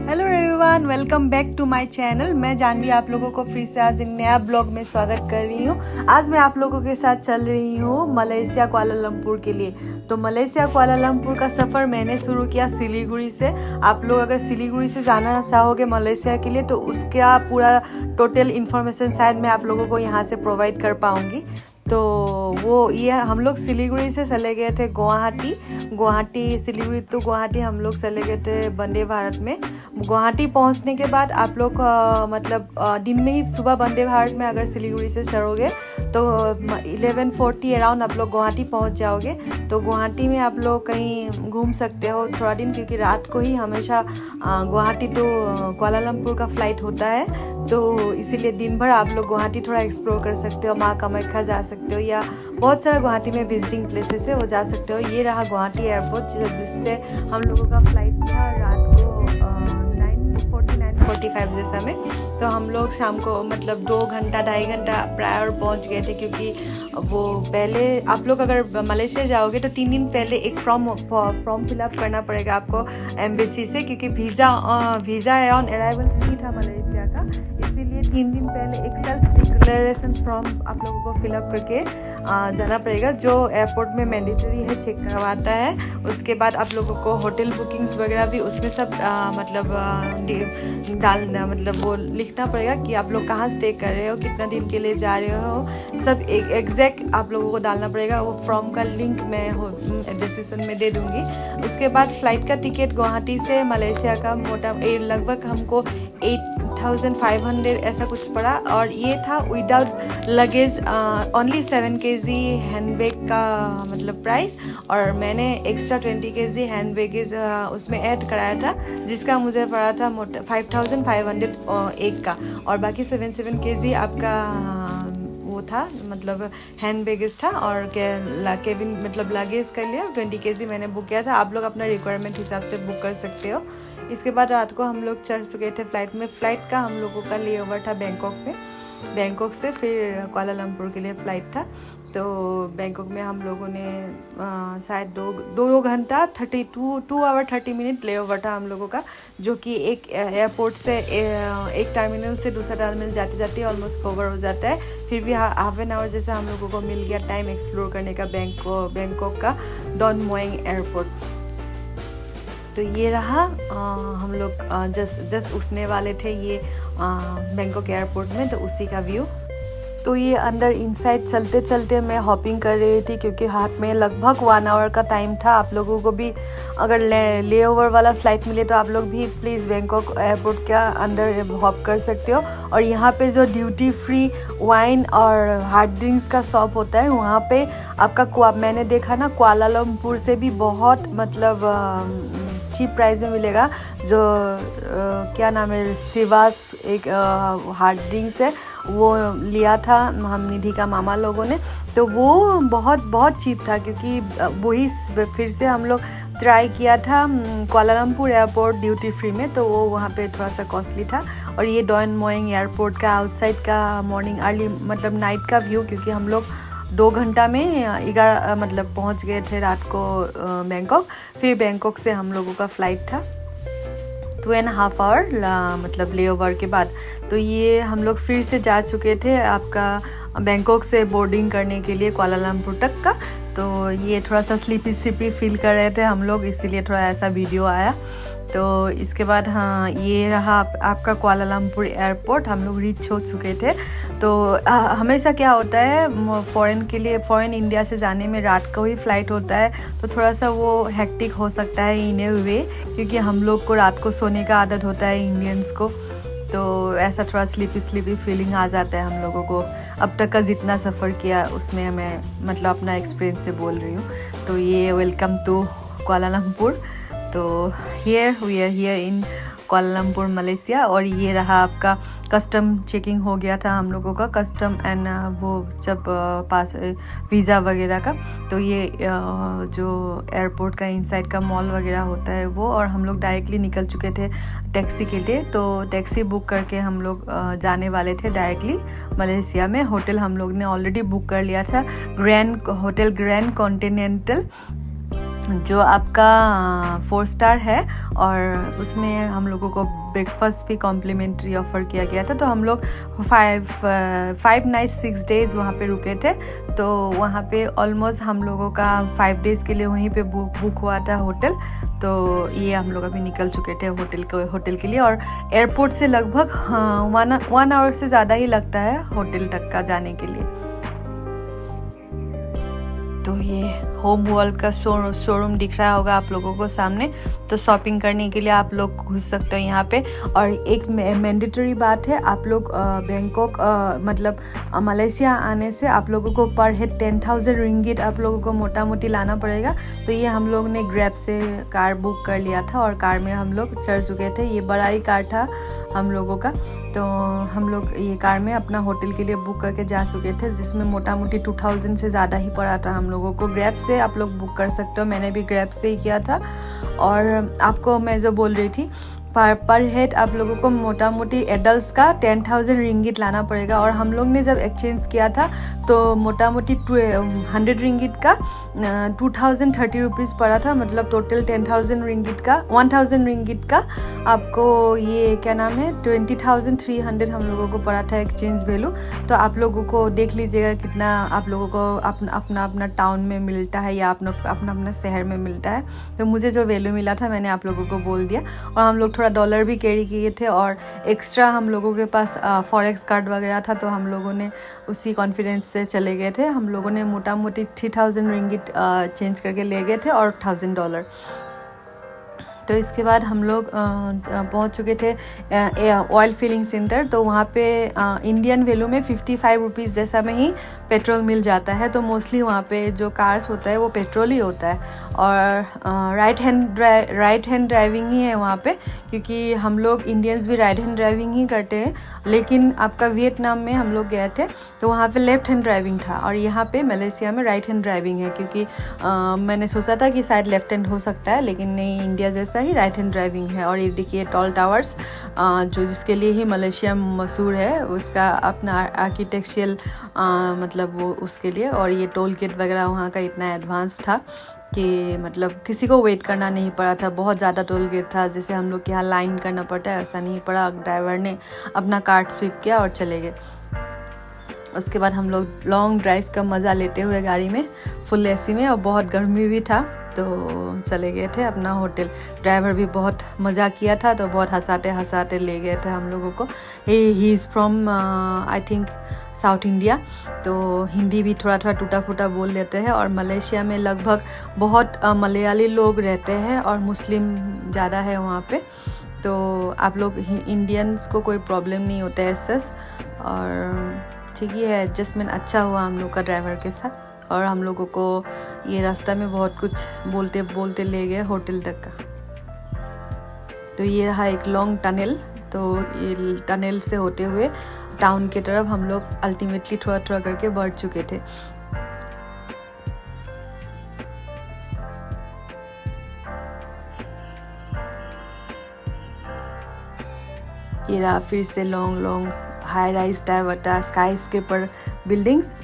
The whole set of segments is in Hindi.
Hello everyone, welcome back to my channel. मैं जानवी आप लोगों को फिर से आज एक नया ब्लॉग में स्वागत कर रही हूँ। आज मैं आप लोगों के साथ चल रही हूँ मलेशिया कुआलालंपुर के लिए। तो मलेशिया कुआलालंपुर का सफ़र मैंने शुरू किया सिलीगुड़ी से। आप लोग अगर सिलीगुड़ी से जाना चाहोगे मलेशिया के लिए तो उसका पूरा टोटल इन्फॉर्मेशन शायद मैं आप लोगों को यहाँ से प्रोवाइड कर पाऊँगी। तो वो ये हम लोग सिलीगुड़ी से चले गए थे गुवाहाटी सिलीगुड़ी तो गुवाहाटी हम लोग चले गए थे वंदे भारत में। गुवाहाटी पहुंचने के बाद आप लोग दिन में ही सुबह वंदे भारत में अगर सिलीगुड़ी से चढ़ोगे तो 11:40 अराउंड आप लोग गुवाहाटी पहुंच जाओगे। तो गुवाहाटी में आप लोग कहीं घूम सकते हो थोड़ा दिन, क्योंकि रात को ही हमेशा गुवाहाटी टू कुआलालंपुर का फ़्लाइट होता है। तो इसीलिए दिन भर आप लोग गुवाहाटी थोड़ा एक्सप्लोर कर सकते हो, माँ कामाख्या जा सकते हो या बहुत सारा गुवाहाटी में विजिटिंग प्लेसेस है वो जा सकते हो। ये रहा गुवाहाटी एयरपोर्ट जिससे हम लोगों का फ़्लाइट था रात को 9:45 जैसा में। तो हम लोग शाम को 2-2.5 घंटा प्रायर पहुंच गए थे, क्योंकि वो पहले आप लोग अगर मलेशिया जाओगे तो 3 दिन पहले एक फॉर्म फिलअप करना पड़ेगा आपको एम्बेसी से, क्योंकि वीज़ा ऑन अराइवल नहीं था मलेशिया का। इसीलिए 3 दिन पहले एक सेल्फ डिक्लेरेशन फॉर्म आप लोगों को फिलअप करके जाना पड़ेगा, जो एयरपोर्ट में मैंडेटरी है, चेक करवाता है। उसके बाद आप लोगों को होटल बुकिंग्स वगैरह भी उसमें सब वो लिखना पड़ेगा कि आप लोग कहाँ स्टे कर रहे हो, कितना दिन के लिए जा रहे हो, सब एक एग्जैक्ट आप लोगों को डालना पड़ेगा। वो फॉर्म का लिंक मैं डिस्क्रिप्शन में दे दूँगी। उसके बाद फ़्लाइट का टिकट गुवाहाटी से मलेशिया का लगभग हमको 8,500 ऐसा कुछ पड़ा, और ये था without luggage, only 7 kg hand bag का प्राइस, और मैंने एक्स्ट्रा 20 kg हैंड बैगेज उसमें ऐड कराया था, जिसका मुझे पड़ा था 5,500 एक का, और बाकी 7 kg आपका वो था हैंड बैगेज था, और केबिन लगेज के लिए 20 kg मैंने बुक किया था। आप लोग अपना रिक्वायरमेंट हिसाब से बुक कर सकते हो। इसके बाद रात को हम लोग चढ़ चुके थे फ्लाइट में। फ़्लाइट का हम लोगों का लेओवर था बैंकॉक में, बैंकॉक से फिर कुआलालंपुर के लिए फ़्लाइट था। तो बैंकॉक में हम लोगों ने शायद 2 घंटा 2 आवर 30 मिनट लेओवर था हम लोगों का, जो कि एक एयरपोर्ट से एक टर्मिनल से दूसरा टर्मिनल जाते जाते ऑलमोस्ट कवर हो जाता है। फिर भी हाफ एन आवर जैसा हम लोगों को मिल गया टाइम एक्सप्लोर करने का बैंकॉक का डॉन मोइंग एयरपोर्ट। तो ये रहा हम लोग जस्ट उठने वाले थे ये बैंकॉक एयरपोर्ट में, तो उसी का व्यू। तो ये अंदर इनसाइड चलते चलते मैं हॉपिंग कर रही थी, क्योंकि हाथ में लगभग 1 आवर का टाइम था। आप लोगों को भी अगर लेओवर वाला फ़्लाइट मिले तो आप लोग भी प्लीज़ बैंकॉक एयरपोर्ट का अंदर हॉप कर सकते हो। और यहाँ पे जो ड्यूटी फ्री वाइन और हार्ड ड्रिंक्स का शॉप होता है, वहाँ पे आपका मैंने देखा ना कुआलालंपुर से भी बहुत चीप प्राइस में मिलेगा। जो क्या नाम है, सिवास एक हार्ड ड्रिंक्स है, वो लिया था हम निधि का मामा लोगों ने, तो वो बहुत चीप था, क्योंकि वही फिर से हम लोग ट्राई किया था कुआलालंपुर एयरपोर्ट ड्यूटी फ्री में, तो वो वहाँ पे थोड़ा सा कॉस्टली था। और ये डॉन मोइंग एयरपोर्ट का आउटसाइड का मॉर्निंग अर्ली नाइट का व्यू, क्योंकि हम लोग 2 घंटा में 11 पहुँच गए थे रात को बैंकॉक। फिर बैंकॉक से हम लोगों का फ़्लाइट था 2.5 आवर लेओवर के बाद। तो ये हम लोग फिर से जा चुके थे आपका बैंकॉक से बोर्डिंग करने के लिए कुआलालंपुर तक का। तो ये थोड़ा सा स्लीपी फील कर रहे थे हम लोग, इसीलिए थोड़ा ऐसा वीडियो आया। तो इसके बाद हाँ, ये रहा आपका कुआलालंपुर एयरपोर्ट। हम लोग रीच हो चुके थे। तो हमेशा क्या होता है, फ़ॉरेन इंडिया से जाने में रात को ही फ़्लाइट होता है, तो थोड़ा सा वो हेक्टिक हो सकता है इन ए वे, क्योंकि हम लोग को रात को सोने का आदत होता है इंडियंस को। तो ऐसा थोड़ा स्लीपी फीलिंग आ जाता है हम लोगों को। अब तक का जितना सफ़र किया उसमें मैं अपना एक्सपीरियंस से बोल रही हूँ। तो ये वेलकम टू कुआलालंपुर। तो here we are here in Kuala Lumpur Malaysia. और ये रहा आपका कस्टम चेकिंग हो गया था हम लोगों का, कस्टम एंड वो जब पास वीज़ा वगैरह का। तो ये जो एयरपोर्ट का इनसाइड का मॉल वगैरह होता है वो, और हम लोग डायरेक्टली निकल चुके थे टैक्सी के लिए। तो टैक्सी बुक करके हम लोग जाने वाले थे डायरेक्टली मलेशिया में। होटल हम लोग ने ऑलरेडी बुक कर लिया था, ग्रैंड कॉन्टिनेंटल जो आपका 4 स्टार है, और उसमें हम लोगों को ब्रेकफास्ट भी कॉम्प्लीमेंट्री ऑफ़र किया गया था। तो हम लोग 5 नाइट 6 डेज़ वहाँ पे रुके थे। तो वहाँ पे ऑलमोस्ट हम लोगों का 5 डेज़ के लिए वहीं पे बुक हुआ था होटल। तो ये हम लोग अभी निकल चुके थे होटल के लिए, और एयरपोर्ट से लगभग 1 आवर से ज़्यादा ही लगता है होटल तक का जाने के लिए। तो ये होम वर्ल्ड का शोरूम दिख रहा होगा आप लोगों को सामने। तो शॉपिंग करने के लिए आप लोग घुस सकते हो यहाँ पे। और एक मैंडेटरी बात है, आप लोग बैंकॉक मतलब मलेशिया आने से आप लोगों को पर हेड 10,000 रिंगिट आप लोगों को मोटा मोटी लाना पड़ेगा। तो ये हम लोग ने ग्रैब से कार बुक कर लिया था, और कार में हम लोग चढ़ चुके थे। ये बड़ा ही कार था हम लोगों का। तो हम लोग ये कार में अपना होटल के लिए बुक करके जा चुके थे, जिसमें मोटा मोटी 2000 से ज़्यादा ही पड़ा था हम लोगों को। ग्रैब से आप लोग बुक कर सकते हो, मैंने भी ग्रैब से ही किया था। और आपको मैं जो बोल रही थी, पर हेड आप लोगों को मोटा मोटी एडल्ट्स का 10,000 रिंगिट लाना पड़ेगा। और हम लोग ने जब एक्सचेंज किया था तो मोटा मोटी 100 रिंगिट का 2030 रुपीज़ पड़ा था। मतलब टोटल 10,000 रिंगिट का 1,000 रिंगिट का आपको ये क्या नाम है 20,300 हम लोगों को पड़ा था एक्सचेंज वैल्यू। तो आप लोगों को देख लीजिएगा कितना आप लोगों को अपना टाउन में मिलता है या अपना शहर में मिलता है। तो मुझे जो वैल्यू मिला था मैंने आप लोगों को बोल दिया। और हम लोग डॉलर भी कैरी किए थे, और एक्स्ट्रा हम लोगों के पास फॉरेक्स कार्ड वगैरह था। तो हम लोगों ने उसी कॉन्फिडेंस से चले गए थे। हम लोगों ने मोटा मोटी 3,000 रिंगिट चेंज करके ले गए थे, और $1,000। तो इसके बाद हम लोग पहुंच चुके थे ऑयल फिलिंग सेंटर। तो वहाँ पे इंडियन वैल्यू में 55 रुपीज़ जैसा में ही पेट्रोल मिल जाता है। तो मोस्टली वहाँ पे जो कार्स होता है वो पेट्रोल ही होता है। और राइट हैंड ड्राइविंग ही है वहाँ पे, क्योंकि हम लोग इंडियंस भी राइट हैंड ड्राइविंग ही करते हैं। लेकिन आपका वियतनाम में हम लोग गए थे तो वहाँ पे लेफ्ट हैंड ड्राइविंग था, और यहाँ पे मलेशिया में राइट हैंड ड्राइविंग है। क्योंकि मैंने सोचा था कि शायद लेफ्ट हैंड हो सकता है, लेकिन नहीं, इंडिया जैसा ही राइट हैंड ड्राइविंग है। और ये देखिए टॉल टावर्स, जो जिसके लिए ही मलेशिया मशहूर है, उसका अपना आर्किटेक्चरल मतलब वो उसके लिए। और ये टोल गेट वगैरह वहाँ का इतना एडवांस था कि मतलब किसी को वेट करना नहीं पड़ा था। बहुत ज़्यादा टोल गेट था, जैसे हम लोग के यहाँ लाइन करना पड़ता है ऐसा नहीं पड़ा। ड्राइवर ने अपना कार्ट स्विप किया और चले गए। उसके बाद हम लोग लॉन्ग ड्राइव का मज़ा लेते हुए गाड़ी में फुल एसी में, और बहुत गर्मी भी था, तो चले गए थे अपना होटल। ड्राइवर भी बहुत मज़ा किया था, तो बहुत हंसाते ले गए थे हम लोगों को। He is from I think south India, तो हिंदी भी थोड़ा टूटा फूटा बोल लेते हैं। और मलेशिया में लगभग बहुत मलयाली लोग रहते हैं, और मुस्लिम ज़्यादा है वहाँ पे। तो आप लोग इंडियंस को कोई प्रॉब्लम नहीं होता है ऐसा। और ठीक ही है, एडजस्टमेंट अच्छा हुआ हम लोग का ड्राइवर के साथ। और हम लोगों को ये रास्ता में बहुत कुछ बोलते ले गए होटल तक का। तो ये रहा एक लॉन्ग टनल। तो ये टनल से होते हुए टाउन की तरफ हम लोग अल्टीमेटली थोड़ा करके बढ़ चुके थे। ये रहा फिर से long high rise type sky scraper buildings.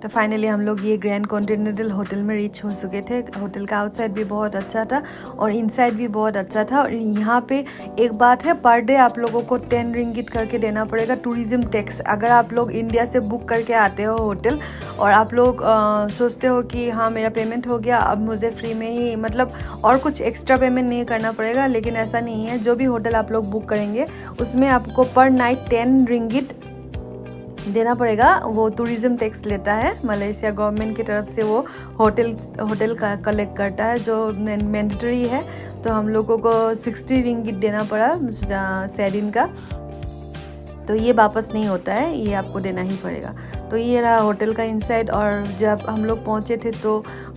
तो फाइनली हम लोग ये ग्रैंड कॉन्टिनेंटल होटल में रीच हो चुके थे। होटल का आउटसाइड भी बहुत अच्छा था और इनसाइड भी बहुत अच्छा था। और यहाँ पे एक बात है, पर डे आप लोगों को 10 रिंगिट करके देना पड़ेगा टूरिज़्म टैक्स। अगर आप लोग इंडिया से बुक करके आते हो होटल और आप लोग सोचते हो कि हाँ मेरा पेमेंट हो गया, अब मुझे फ्री में ही मतलब और कुछ एक्स्ट्रा पेमेंट नहीं करना पड़ेगा, लेकिन ऐसा नहीं है। जो भी होटल आप लोग बुक करेंगे उसमें आपको पर नाइट 10 रिंगिट देना पड़ेगा। वो टूरिज़्म टैक्स लेता है मलेशिया गवर्नमेंट की तरफ से, वो होटल का कलेक्ट करता है, जो मैंडेटरी है। तो हम लोगों को 60 रिंगिट देना पड़ा सैडिन का। तो ये वापस नहीं होता है, ये आपको देना ही पड़ेगा। तो ये रहा होटल का इनसाइड। और जब हम लोग पहुँचे थे तो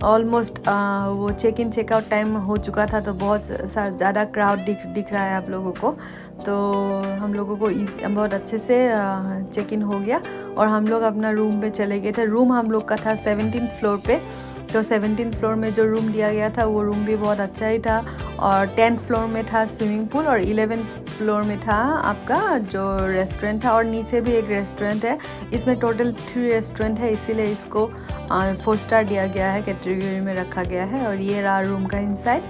ऑलमोस्ट वो चेक इन चेकआउट टाइम हो चुका था, तो बहुत ज़्यादा क्राउड दिख रहा है आप लोगों को। तो हम लोगों को बहुत अच्छे से चेक इन हो गया और हम लोग अपना रूम पे चले गए थे। रूम हम लोग का था 17 फ्लोर पे, तो 17 फ्लोर में जो रूम दिया गया था वो रूम भी बहुत अच्छा ही था। और 10th फ्लोर में था स्विमिंग पूल और 11th फ्लोर में था आपका जो रेस्टोरेंट था, और नीचे भी एक रेस्टोरेंट है। इसमें टोटल 3 रेस्टोरेंट है, इसीलिए इसको 4 स्टार दिया गया है, कैटेगरी में रखा गया है। और ये रहा रूम का इनसाइड,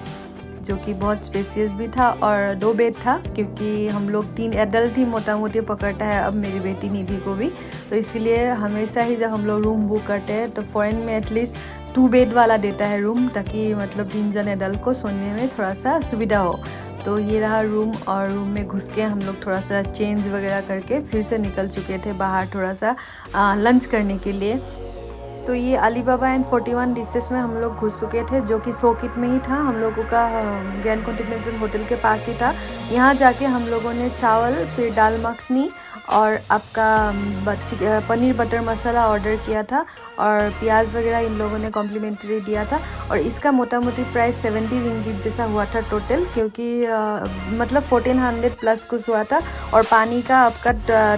जो कि बहुत स्पेसियस भी था और 2 बेड था, क्योंकि हम लोग 3 एडल्ट ही मोटा मोटी पकड़ता है अब मेरी बेटी निधि को भी। तो इसीलिए हमेशा ही जब हम लोग रूम बुक करते हैं तो फॉरेन में एटलीस्ट 2 बेड वाला देता है रूम, ताकि मतलब 3 जन एडल्ट को सोने में थोड़ा सा सुविधा हो। तो ये रहा रूम, और रूम में घुस के हम लोग थोड़ा सा चेंज वगैरह करके फिर से निकल चुके थे बाहर थोड़ा सा लंच करने के लिए। तो ये अलीबाबा एंड 41 डिशेस में हम लोग घुस चुके थे, जो कि सोकिट में ही था, हम लोगों का ग्रैंड कॉन्टिनेंटल होटल के पास ही था। यहाँ जाके हम लोगों ने चावल, फिर दाल मखनी और आपका पनीर बटर मसाला ऑर्डर किया था, और प्याज वगैरह इन लोगों ने कॉम्प्लीमेंट्री दिया था। और इसका मोटा मोटी प्राइस 70 रिंगिट जैसा हुआ था टोटल, क्योंकि मतलब 1400 प्लस कुछ हुआ था। और पानी का आपका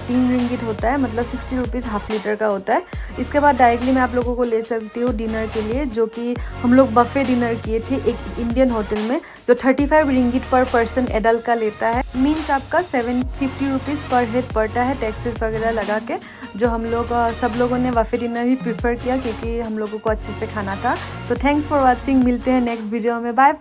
3 रिंगिट होता है, मतलब 60 रुपीज़ हाफ लीटर का होता है। इसके बाद डायरेक्टली मैं आप लोगों को ले सकती हूँ डिनर के लिए, जो कि हम लोग बफे डिनर किए थे एक इंडियन होटल में, जो 35 रिंगिट पर पर्सन एडल्ट का लेता है। मीन्स आपका 750 रुपीज़ पर हेड पड़ता है टैक्सेस वगैरह लगा के। जो हम लोग सब लोगों ने बफे डिनर ही प्रीफर किया, क्योंकि हम लोगों को अच्छे से खाना था। तो थैंक्स फॉर वॉचिंग, मिलते हैं नेक्स्ट वीडियो में, बाय।